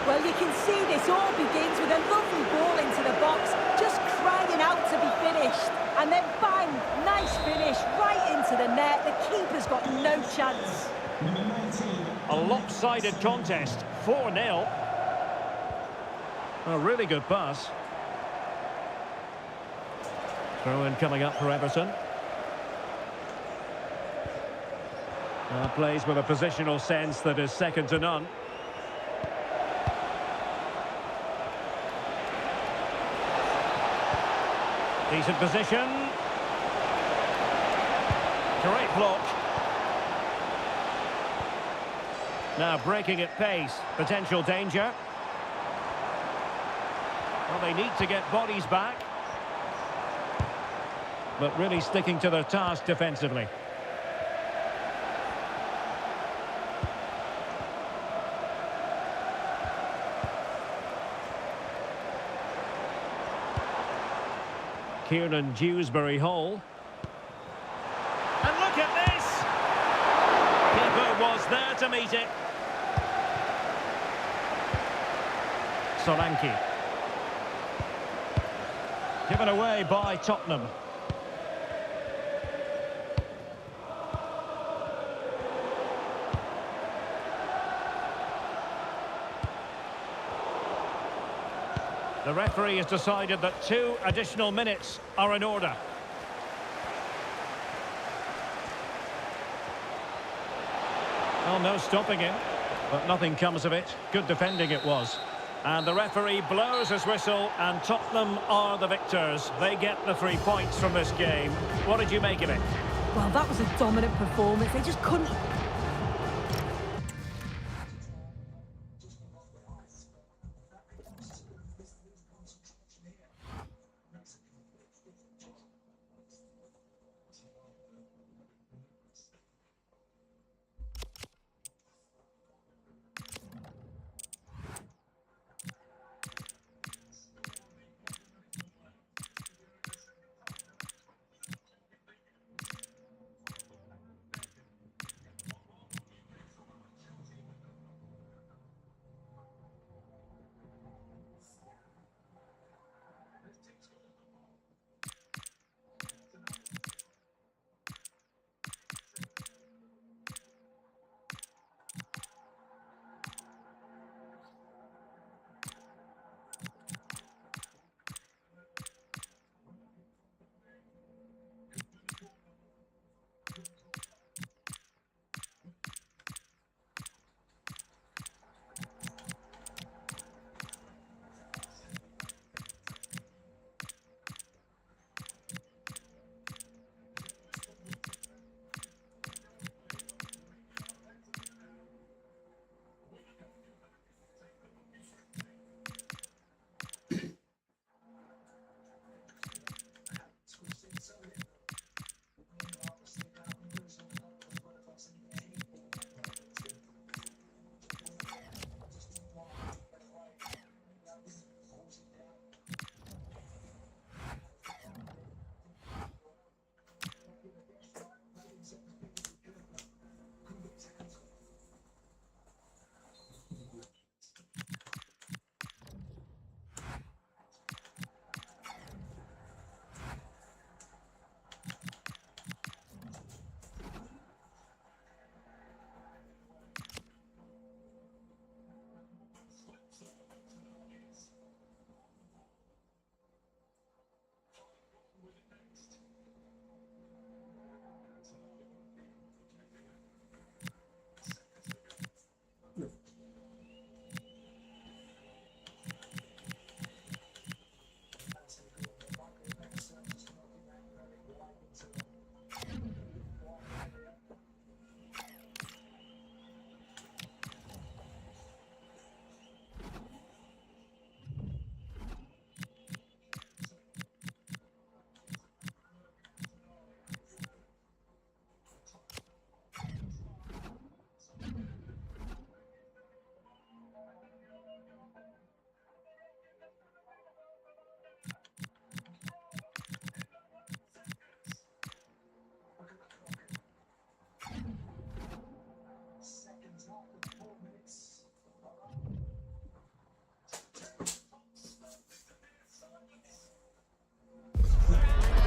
Well, you can see this all begins with a lovely ball into the box, just crying out to be finished. And then bang, nice finish, right into the net. The keeper's got no chance. A lopsided contest, 4-0. A really good pass. Throw-in coming up for Everton. Plays with a positional sense that is second to none. Decent position. Great block. Now breaking at pace, potential danger. Well, they need to get bodies back. But really sticking to their task defensively. Kieran Dewsbury Hall. And look at this! Keeper was there to meet it. Solanke. Given away by Tottenham. The referee has decided that 2 additional minutes are in order. Well, no stopping him, but nothing comes of it. Good defending it was. And the referee blows his whistle, and Tottenham are the victors. They get the 3 points from this game. What did you make of it? Well, that was a dominant performance. They just couldn't...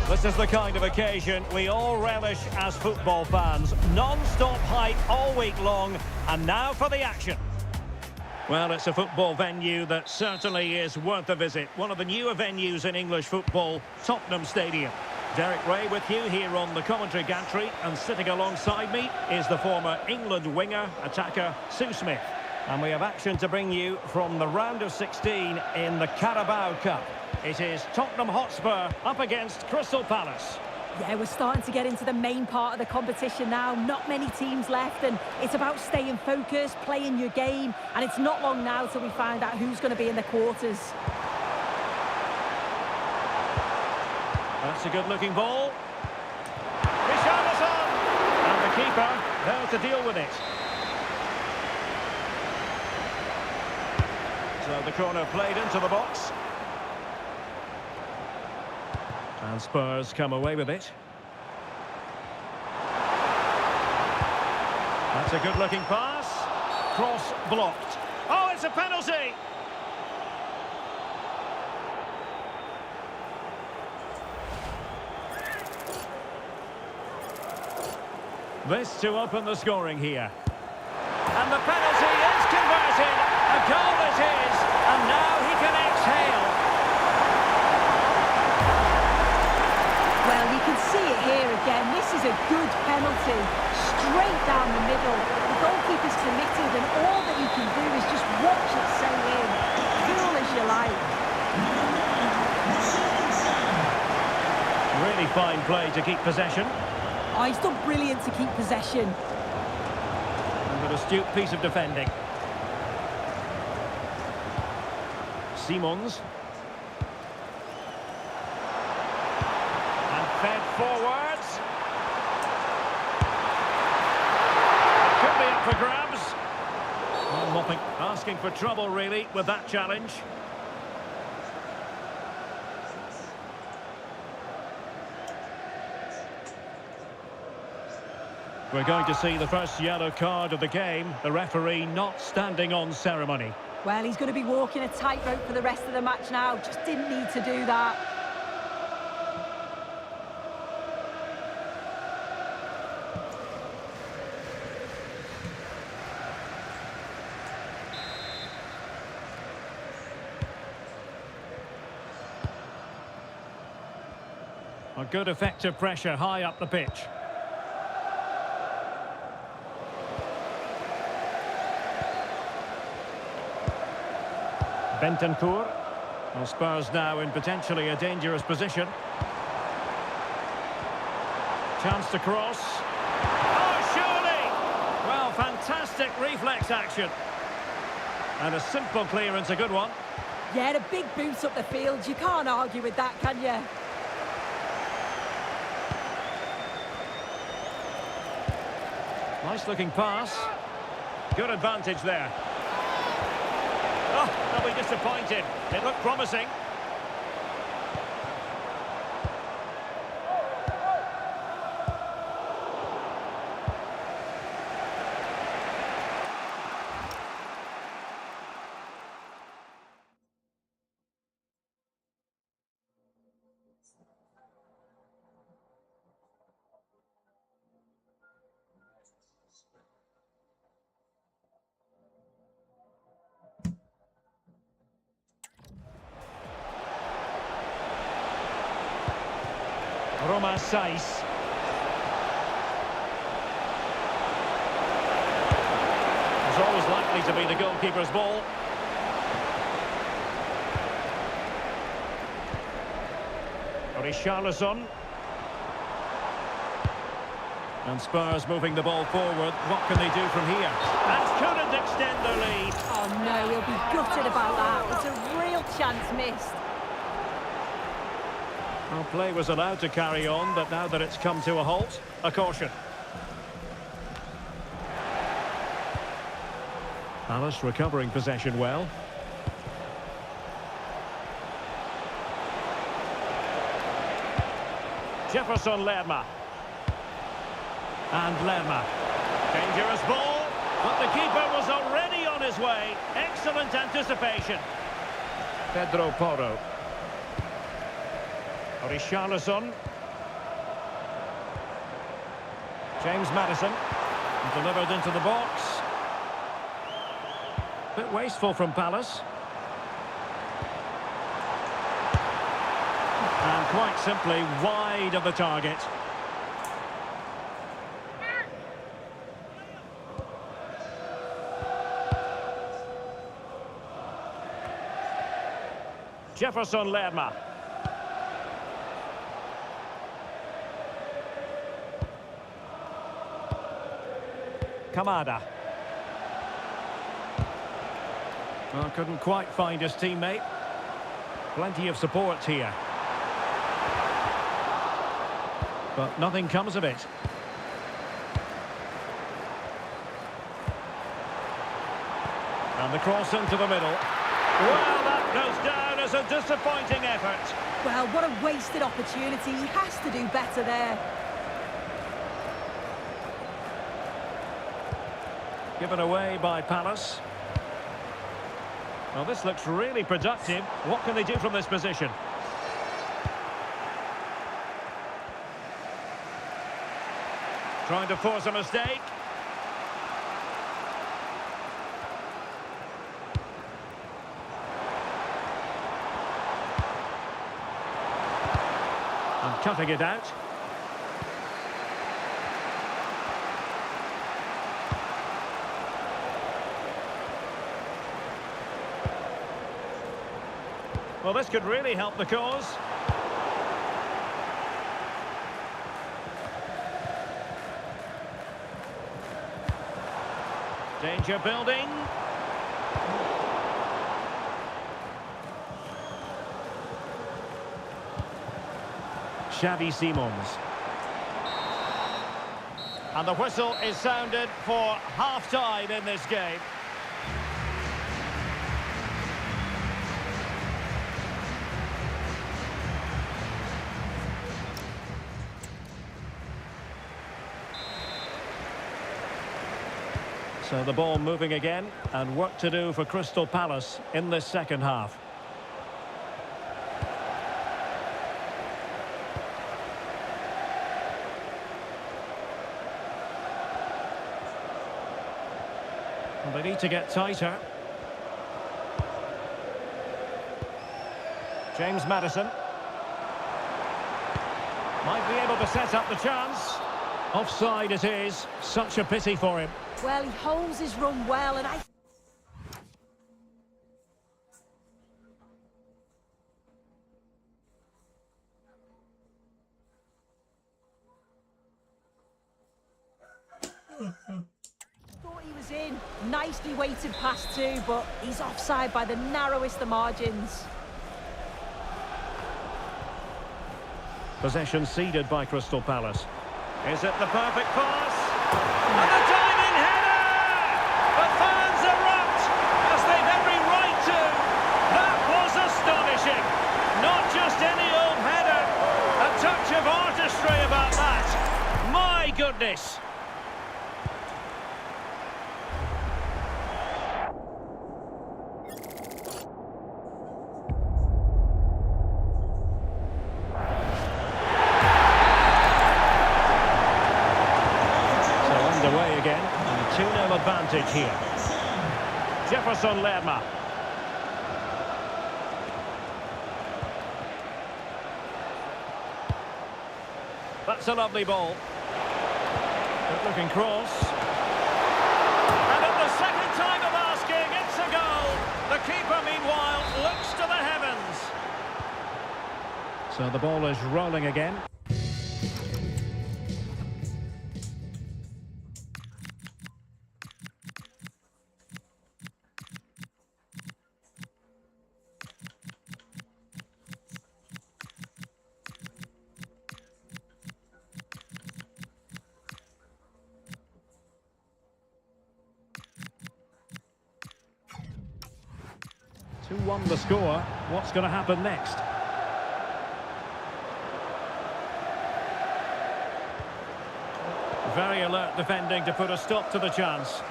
This is the kind of occasion we all relish as football fans. Non-stop hype all week long, and now for the action. Well, it's a football venue that certainly is worth a visit. One of the newer venues in English football, Tottenham Stadium. Derek Ray with you here on the commentary gantry, and sitting alongside me is the former England winger, attacker, Sue Smith. And we have action to bring you from the round of 16 in the Carabao Cup. It is Tottenham Hotspur up against Crystal Palace. Yeah, we're starting to get into the main part of the competition now. Not many teams left, and it's about staying focused, playing your game, and it's not long now till we find out who's going to be in the quarters. That's a good-looking ball. Richarlison! And the keeper there to deal with it. So the corner played into the box. And Spurs come away with it. That's a good-looking pass. Cross blocked. Oh, it's a penalty! This to open the scoring here. And the penalty is converted. A goal it is. And now he can exhale. Well, you can see it here again. This is a good penalty. Straight down the middle. The goalkeeper's committed, and all that you can do is just watch it sail in. Cool as you like. Really fine play to keep possession. Oh, he's done brilliant to keep possession. And an astute piece of defending. Simons. And fed forwards. Could be up for grabs. Well, Mopping asking for trouble, really, with that challenge. We're going to see the first yellow card of the game. The referee not standing on ceremony. Well, he's going to be walking a tightrope for the rest of the match now. Just didn't need to do that. A good effective pressure high up the pitch. Bentancur. Well, Spurs now in potentially a dangerous position. Chance to cross. Oh, surely! Well, fantastic reflex action. And a simple clearance, a good one. Yeah, a big boot up the field. You can't argue with that, can you? Nice looking pass. Good advantage there. Oh, they'll be disappointed. It looked promising. Roma Saiz. It's always likely to be the goalkeeper's ball. Richarlison. And Spurs moving the ball forward. What can they do from here? And couldn't extend their lead. Oh no, he'll be gutted about that. It's a real chance missed. Well, play was allowed to carry on, but now that it's come to a halt, a caution. Palace recovering possession well. Jefferson Lerma. And Lerma. Dangerous ball, but the keeper was already on his way. Excellent anticipation. Pedro Porro. Richarlison. James Maddison. Delivered into the box. Bit wasteful from Palace. And quite simply wide of the target. Jefferson Lerma. Kamada. Well, couldn't quite find his teammate. Plenty of support here. But nothing comes of it. And the cross into the middle. Well, that goes down as a disappointing effort. Well, what a wasted opportunity. He has to do better there. Given away by Palace. Well, this looks really productive. What can they do from this position? Trying to force a mistake. And cutting it out. Well, this could really help the cause. Danger building. Xavi Simons. And the whistle is sounded for half-time in this game. So the ball moving again, and work to do for Crystal Palace in this second half. Well, they need to get tighter. James Maddison. Might be able to set up the chance. Offside it is. Such a pity for him. Well, he holds his run well, and I... thought he was in. Nicely weighted pass too, but he's offside by the narrowest of margins. Possession ceded by Crystal Palace. Is it the perfect pass? And the diving header! The fans erupt, as they've every right to. That was astonishing. Not just any old header. A touch of artistry about that. My goodness. Away again, and a 2-0 advantage here. Jefferson Lerma. That's a lovely ball. Good looking cross. And at the second time of asking, it's a goal. The keeper, meanwhile, looks to the heavens. So the ball is rolling again. Who won the score? What's going to happen next? Very alert defending to put a stop to the chance.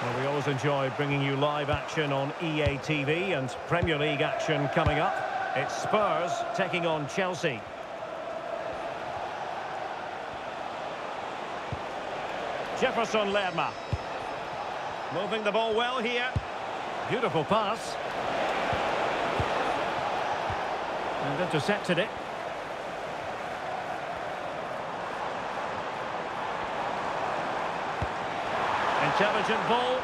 Well, we always enjoy bringing you live action on EA TV, and Premier League action coming up. It's Spurs taking on Chelsea. Jefferson Lerma. Moving the ball well here. Beautiful pass. And intercepted it. Intelligent ball.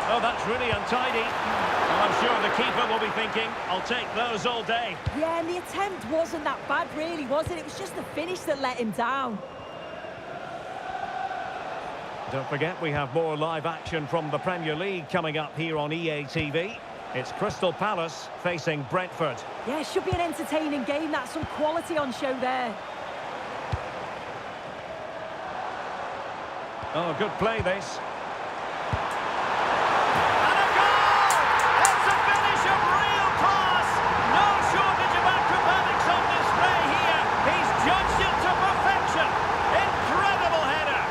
Oh, that's really untidy. Well, I'm sure the keeper will be thinking, I'll take those all day. Yeah, and the attempt wasn't that bad, really, was it? It was just the finish that let him down. Don't forget, we have more live action from the Premier League coming up here on EA TV. It's Crystal Palace facing Brentford. Yeah, it should be an entertaining game. That's some quality on show there. Oh, good play, this. And a goal! It's a finish of real class! No shortage of acrobatics on display here. He's judged it to perfection. Incredible header.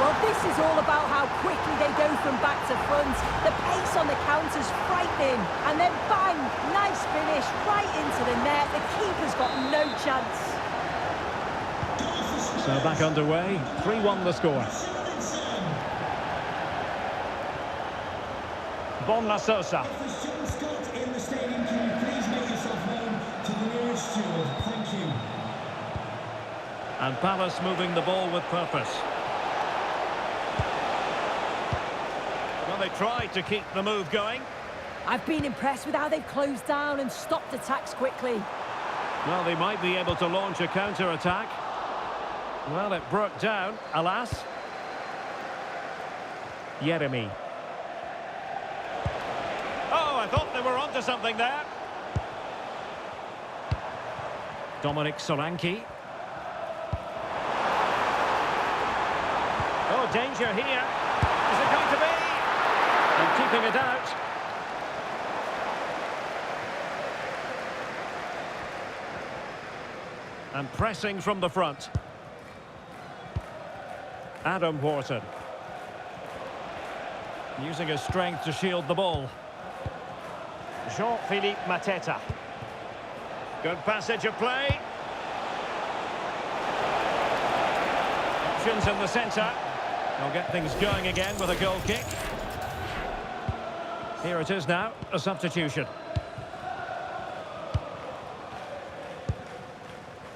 Well, this is all about how quickly they go from back to front. The pace on the counter's frightening. And then bang, nice finish right into the net. The keeper's got no chance. So back underway, 3-1 the score. Bon La Sosa. Officer John Scott in the stadium. Can you please make yourself known to the nearest steward? Thank you. And Palace moving the ball with purpose. Well, they tried to keep the move going. I've been impressed with how they've closed down and stopped attacks quickly. Well, they might be able to launch a counter-attack. Well, it broke down, alas. Jeremy. Oh, I thought they were onto something there. Dominic Solanke. Oh, danger here. Is it going to be? And keeping it out. And pressing from the front. Adam Wharton. Using his strength to shield the ball. Jean-Philippe Mateta. Good passage of play. Options in the centre. They'll get things going again with a goal kick. Here it is now, a substitution.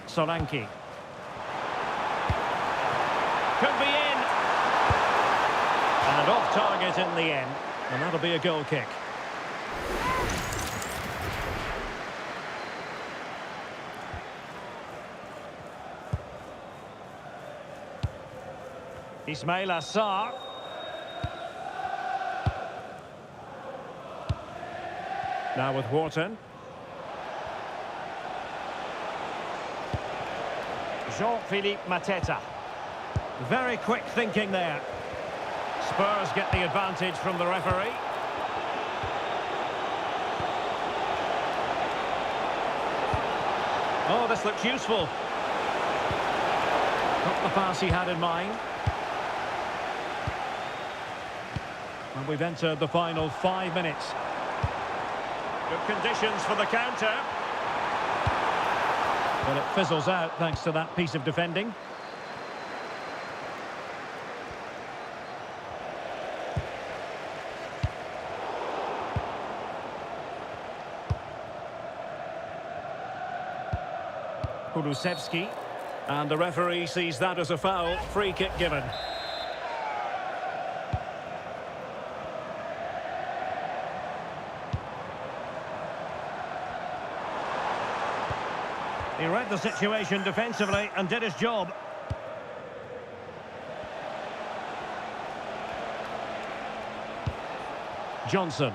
Solanke. Could be in. And off target in the end. And that'll be a goal kick. Ismail Assar. Now with Wharton. Jean-Philippe Mateta. Very quick thinking there. Spurs get the advantage from the referee. Oh, this looks useful. Not the pass he had in mind. And we've entered the final 5 minutes. Good conditions for the counter. But it fizzles out thanks to that piece of defending. Kulusevski, and the referee sees that as a foul. Free kick given. He read the situation defensively and did his job. Johnson.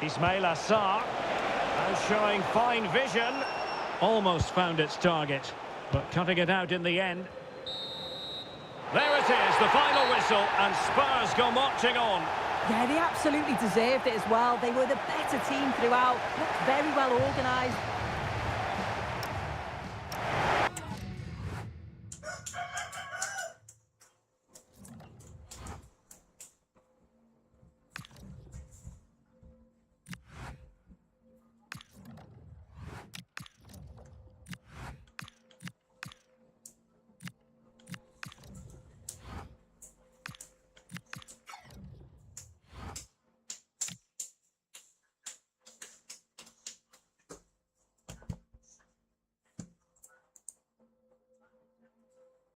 Ismail Assar. Now showing fine vision. Almost found its target, but cutting it out in the end. There it is, the final whistle, and Spurs go marching on. Yeah, they absolutely deserved it as well. They were the better team throughout, looked very well organised.